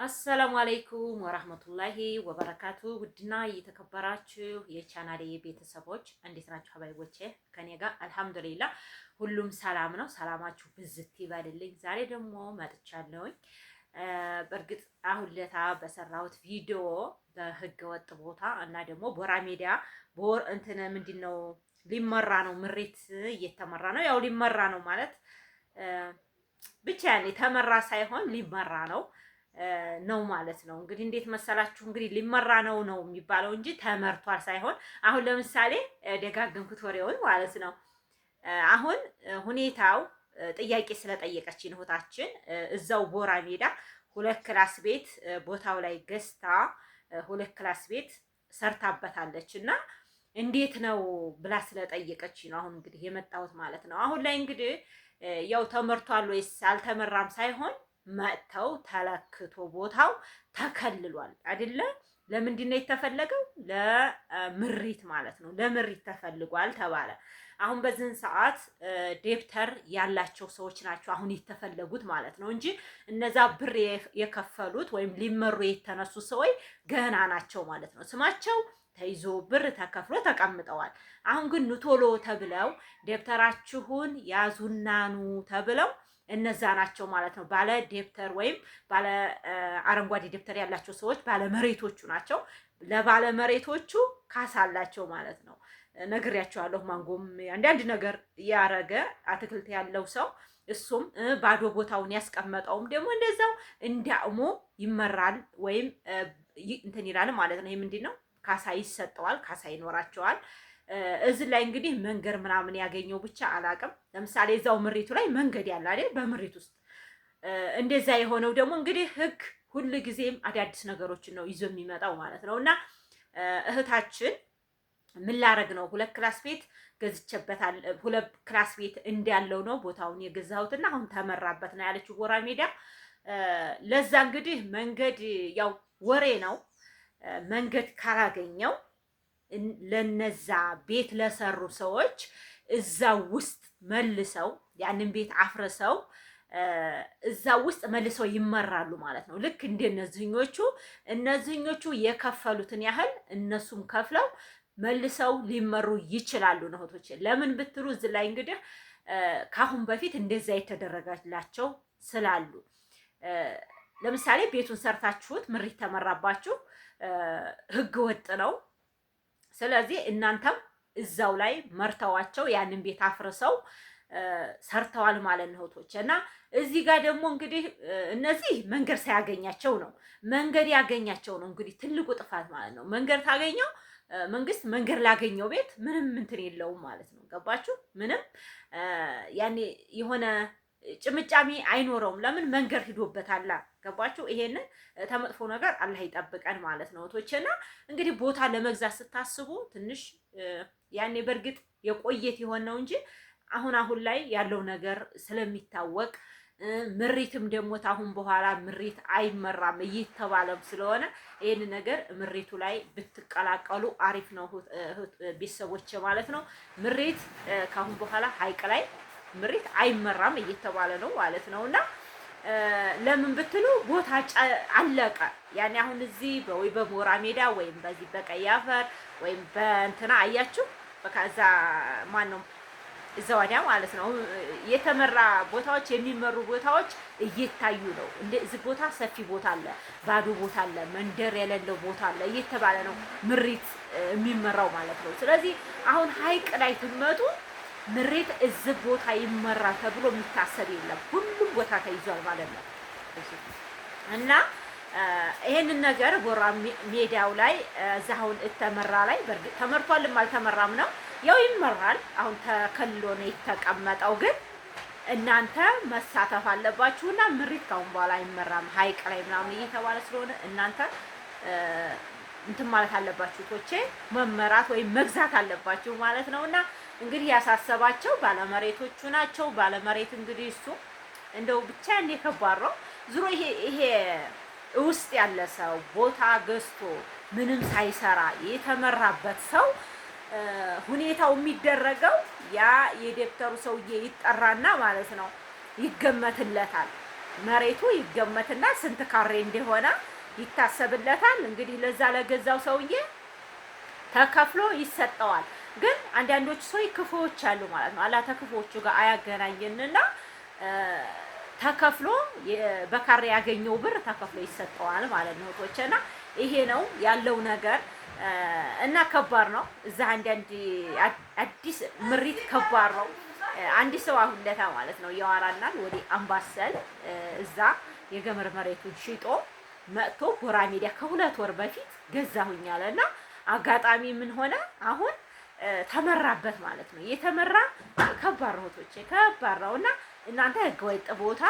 አሰላሙ አለይኩም ወራህመቱላሂ ወበረካቱ። ውድና የተከበራችሁ የቻናሌ ቤተሰቦች እንዴት ናችሁ? ሀባይቦቼ ከኔ ጋር አልሐምዱሊላህ ሁሉም ሰላም ነው። ሰላማችሁ ብዝት ይበልልኝ። ዛሬ ደግሞ መጥቻለሁኝ። በእርግጥ አሁን ለታ በሰራሁት ቪዲዮ በህገ ወጥ ቦታ እና ደግሞ ቦራ ሜዳ እንትን ምንድነው ሊመራ ነው፣ ምሬት እየተመራ ነው። ያው ሊመራ ነው ማለት ብቻ ያኔ ተመራ ሳይሆን ሊመራ ነው ማለት ነው። እንግዲህ እንዴት መሰላችሁ? እንግዲህ ሊመራ ነው የሚባለው እንጂ ተመርቷል ሳይሆን፣ አሁን ለምሳሌ ደጋገምኩት ወሬውን ማለት ነው። አሁን ሁኔታው ጥያቄ ስለጠየቀችን እህታችን እዛው ቦራ ሜዳ 2 ክላስ ቤት ቦታው ላይ ገዝታ 2 ክላስ ቤት ሰርታበታለች እና እንዴት ነው ብላ ስለጠየቀች ነው አሁን እንግዲህ የመጣሁት ማለት ነው። አሁን ላይ እንግዲህ ያው ተመርቷል ወይስ አልተመራም ሳይሆን መጥተው ተለክቶ ቦታው ተከልሏል አይደለ? ለምንድን ነው የተፈለገው? ለምሪት ማለት ነው። ለምሪት ተፈልጓል ተባለ። አሁን በዚህን ሰዓት ደብተር ያላቸው ሰዎች ናቸው አሁን የተፈለጉት ማለት ነው እንጂ እነዛ ብር የከፈሉት ወይም ሊመሩ የተነሱ ሰዎች ገና ናቸው ማለት ነው። ስማቸው ተይዞ ብር ተከፍሎ ተቀምጠዋል። አሁን ግን ቶሎ ተብለው ደብተራችሁን ያዙናኑ ተብለው እነዛ ናቸው ማለት ነው። ባለ ደብተር ወይም ባለ አረንጓዴ ደብተር ያላቸው ሰዎች ባለ መሬቶቹ ናቸው። ለባለ መሬቶቹ ካሳ አላቸው ማለት ነው። ነግሬያቸዋለሁ። ማንጎም አንዳንድ ነገር ያረገ አትክልት ያለው ሰው እሱም ባዶ ቦታውን ያስቀመጠውም ደግሞ እንደዛው እንዲያውሙ ይመራል ወይም እንትን ይላል ማለት ነው። ይሄ ምንድን ነው? ካሳ ይሰጠዋል፣ ካሳ ይኖራቸዋል። እዚህ ላይ እንግዲህ መንገድ ምናምን ያገኘው ብቻ አላቅም። ለምሳሌ እዛው ምሪቱ ላይ መንገድ ያለ አይደል? በምሪት ውስጥ እንደዛ የሆነው ደግሞ እንግዲህ ህግ ሁሉ ጊዜም አዳዲስ ነገሮችን ነው ይዞ የሚመጣው ማለት ነው። እና እህታችን ምን ላረግ ነው 2 ክላስ ቤት ገዝቼበታል። 2 ክላስ ቤት እንዳለው ነው ቦታውን የገዛሁትና አሁን ተመራበት ነው ያለችው ቦራ ሜዳ። ለዛ እንግዲህ መንገድ ያው ወሬ ነው። መንገድ ካላገኘው ለነዛ ቤት ለሰሩ ሰዎች እዛ ውስጥ መልሰው ያንን ቤት አፍርሰው እዛ ውስጥ መልሰው ይመራሉ ማለት ነው። ልክ እነዚህኞቹ የከፈሉትን ያህል እነሱም ከፍለው መልሰው ሊመሩ ይችላሉ ነው እህቶቼ። ለምን ብትሉ እዚህ ላይ እንግዲህ ካሁን በፊት እንደዛ የተደረገላቸው ስላሉ ለምሳሌ ቤቱን ሰርታችሁት ምሪት ተመራባችሁ፣ ህግ ወጥ ነው። ስለዚህ እናንተም እዛው ላይ መርተዋቸው ያንን ቤት አፍርሰው ሰርተዋል ማለት ነው እህቶቼ። እና እዚህ ጋር ደግሞ እንግዲህ እነዚህ መንገድ ሳያገኛቸው ነው። መንገድ ያገኛቸው ነው እንግዲህ ትልቁ ጥፋት ማለት ነው። መንገድ ታገኘው መንግስት መንገድ ላገኘው ቤት ምንም እንትን የለውም ማለት ነው። ገባችሁ? ምንም ያኔ የሆነ ጭምጫሚ አይኖረውም። ለምን? መንገድ ሂዶበታል። ገባችሁ? ይሄንን ተመጥፎ ነገር አላህ ይጠብቀን ማለት ነው እህቶቼና እንግዲህ ቦታ ለመግዛት ስታስቡ ትንሽ ያኔ በእርግጥ የቆየት የሆነ ነው እንጂ አሁን ላይ ያለው ነገር ስለሚታወቅ ምሪትም ደግሞ ታሁን በኋላ ምሪት አይመራም እየተባለም ስለሆነ ይሄን ነገር ምሪቱ ላይ ብትቀላቀሉ አሪፍ ነው ቤተሰቦች ማለት ነው። ምሪት ካሁን በኋላ ሀይቅ ላይ ምሪት አይመራም እየተባለ ነው ማለት ነውና ለምን ብትሉ ቦታ አለቀ። ያኔ አሁን እዚህ ወይ በቦራ ሜዳ ወይም በዚህ በቀይ አፈር ወይም በእንትና አያችሁ በካዛ ማን ነው እዛው ወዲያ ማለት ነው የተመራ ቦታዎች የሚመሩ ቦታዎች እየታዩ ነው። እንደዚህ ቦታ ሰፊ ቦታ አለ፣ ባዶ ቦታ አለ፣ መንደር የሌለው ቦታ አለ እየተባለ ነው ምሪት የሚመራው ማለት ነው። ስለዚህ አሁን ሀይቅ ላይ ትመጡ ምሪት እዚህ ቦታ ይመራ ተብሎ የሚታሰብ የለም። ሁሉም ቦታ ተይዟል ማለት ነው። እና ይሄንን ነገር ቦራ ሜዳው ላይ እዛውን እተመራ ላይ በርግጥ ተመርቷልም አልተመራም ነው ያው ይመራል። አሁን ተከልሎ ነው የተቀመጠው። ግን እናንተ መሳተፍ አለባችሁና ምሪት ካሁን በኋላ አይመራም ሀይቅ ላይ ምናምን እየተባለ ስለሆነ እናንተ እንትን ማለት አለባችሁ ቶቼ መመራት ወይም መግዛት አለባችሁ ማለት ነውና እንግዲህ ያሳሰባቸው ባለመሬቶቹ ናቸው። ባለመሬት እንግዲህ እሱ እንደው ብቻ እንደ ከባድ ነው። ዙሮ ይሄ ውስጥ ያለ ሰው ቦታ ገዝቶ ምንም ሳይሰራ የተመራበት ሰው ሁኔታው የሚደረገው ያ የደብተሩ ሰውዬ ይጠራና ማለት ነው ይገመትለታል። መሬቱ ይገመትና ስንት ካሬ እንደሆነ ይታሰብለታል። እንግዲህ ለዛ ለገዛው ሰውዬ ተከፍሎ ይሰጠዋል። ግን አንዳንዶች ሰው ክፉዎች አሉ ማለት ነው። አላህ ተክፉዎቹ ጋር አያገናኝንና ተከፍሎ በካሬ ያገኘው ብር ተከፍሎ ይሰጠዋል ማለት ነው እህቶቼና ይሄ ነው ያለው ነገር እና ከባድ ነው። እዛ አንዳንድ አዲስ ምሪት ከባድ ነው። አንድ ሰው አሁን ለታ ማለት ነው ያወራናል ወደ አምባሰል እዛ የገመር መሬቱን ሽጦ መጥቶ ጎራ ሜዳ ከ2 ወር በፊት ገዛሁኝ አለና አጋጣሚ ምን ሆነ አሁን ተመራበት ማለት ነው። የተመራ ከባድ ነው እህቶቼ ከባድ ነውና እናንተ ህገወጥ ቦታ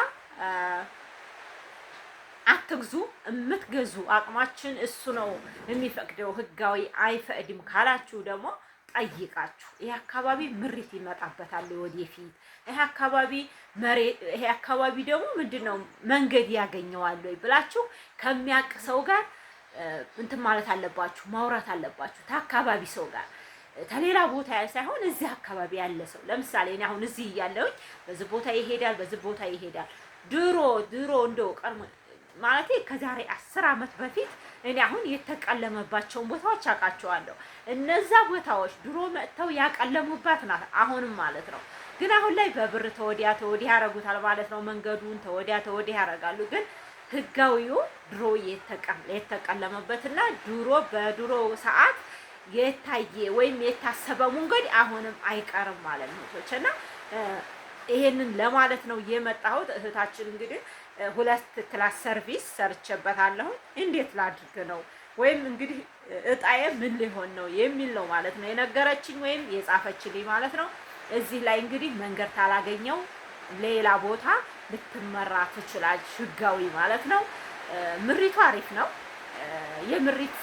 አትግዙ። የምትገዙ አቅማችን እሱ ነው የሚፈቅደው፣ ህጋዊ አይፈቅድም ካላችሁ ደግሞ ጠይቃችሁ ይሄ አካባቢ ምሪት ይመጣበታል ወደፊት፣ ይሄ አካባቢ ደግሞ ምንድነው መንገድ ያገኘዋል ወይ ብላችሁ ከሚያውቅ ሰው ጋር እንትን ማለት አለባችሁ፣ ማውራት አለባችሁ። ከአካባቢ ሰው ጋር ተሌላ ቦታ ሳይሆን እዚህ አካባቢ ያለ ሰው። ለምሳሌ እኔ አሁን እዚህ እያለሁኝ በዚህ ቦታ ይሄዳል፣ በዚህ ቦታ ይሄዳል። ድሮ እንደው ቀርሞ ማለት ከዛሬ 10 ዓመት በፊት እኔ አሁን የተቀለመባቸውን ቦታዎች አውቃቸዋለሁ። እነዛ ቦታዎች ድሮ መጥተው ያቀለሙባት ናት አሁንም ማለት ነው። ግን አሁን ላይ በብር ተወዲያ ያረጉታል ማለት ነው። መንገዱን ተወዲያ ያረጋሉ። ግን ህጋዊው ድሮ የተቀለመበትና በድሮ ሰዓት የታየ ወይም የታሰበ መንገድ አሁንም አይቀርም ማለት ነው እና ይሄንን ለማለት ነው የመጣሁት። እህታችን እንግዲህ 2 ክላስ ሰርቪስ ሰርቼበታለሁ። እንዴት ላድርግ ነው ወይም እንግዲህ እጣዬ ምን ሊሆን ነው የሚል ነው ማለት ነው የነገረችኝ ወይም የጻፈችልኝ ማለት ነው። እዚህ ላይ እንግዲህ መንገድ ታላገኘው ሌላ ቦታ ልትመራ ትችላለች ህጋዊ ማለት ነው። ምሪቱ አሪፍ ነው። የምሪት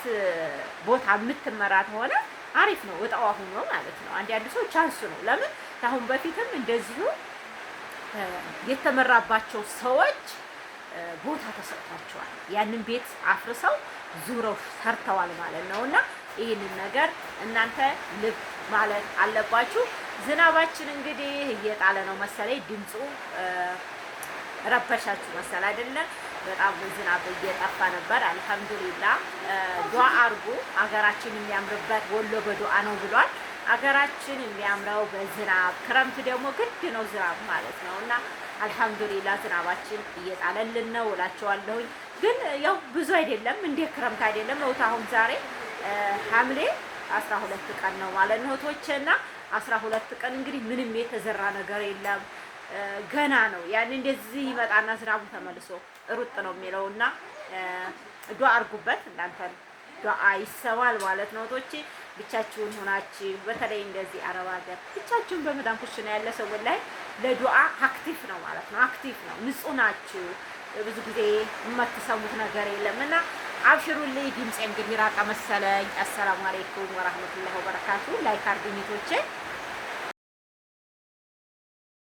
ቦታ የምትመራ ሆነ አሪፍ ነው። እጣው ሆኖ ማለት ነው። አንድ ሰው ቻንስ ነው። ለምን ታሁን በፊትም እንደዚሁ የተመራባቸው ሰዎች ቦታ ተሰጥቷቸዋል። ያንን ቤት አፍርሰው ዙረው ሰርተዋል ማለት ነውና ይህንን ነገር እናንተ ልብ ማለት አለባችሁ። ዝናባችን እንግዲህ እየጣለ ነው መሰለኝ። ድምፁ ረበሻችሁ መሰል አይደለም። በጣም ዝናብ እየጠፋ ነበር። አልሐምዱሊላህ ዱአ አርጉ። አገራችን የሚያምርበት ወሎ በዱአ ነው ብሏል። አገራችን የሚያምረው በዝናብ ክረምት ደግሞ ግድ ነው ዝናብ ማለት ነውና አልሐምዱሊላህ ዝናባችን እየጣለልን ነው እላቸዋለሁኝ። ግን ያው ብዙ አይደለም፣ እንደ ክረምት አይደለም ነው። አሁን ዛሬ ሐምሌ 12 ቀን ነው ማለት ነው እህቶቼና 12 ቀን እንግዲህ ምንም የተዘራ ነገር የለም ገና ነው። ያን እንደዚህ ይመጣና ዝናቡ ተመልሶ ሩጥ ነው የሚለውና ዱአ አርጉበት። እናንተን ዱአ ይሰማል ማለት ነው እህቶቼ። ብቻችሁን ሆናችሁ በተለይ እንደዚህ አረብ ሀገር ብቻችሁን በመዳም ኩሽና ያለ ሰው ላይ ለዱአ አክቲቭ ነው ማለት ነው። አክቲቭ ነው፣ ንጹህ ናችሁ። ብዙ ጊዜ የማትሰሙት ነገር የለምና አብሽሩልኝ። ድምጼ እንግዲህ ራቀ መሰለኝ። አሰላሙ አለይኩም ወራህመቱላሂ ወበረካቱ። ላይክ አርጉኝ እህቶቼ።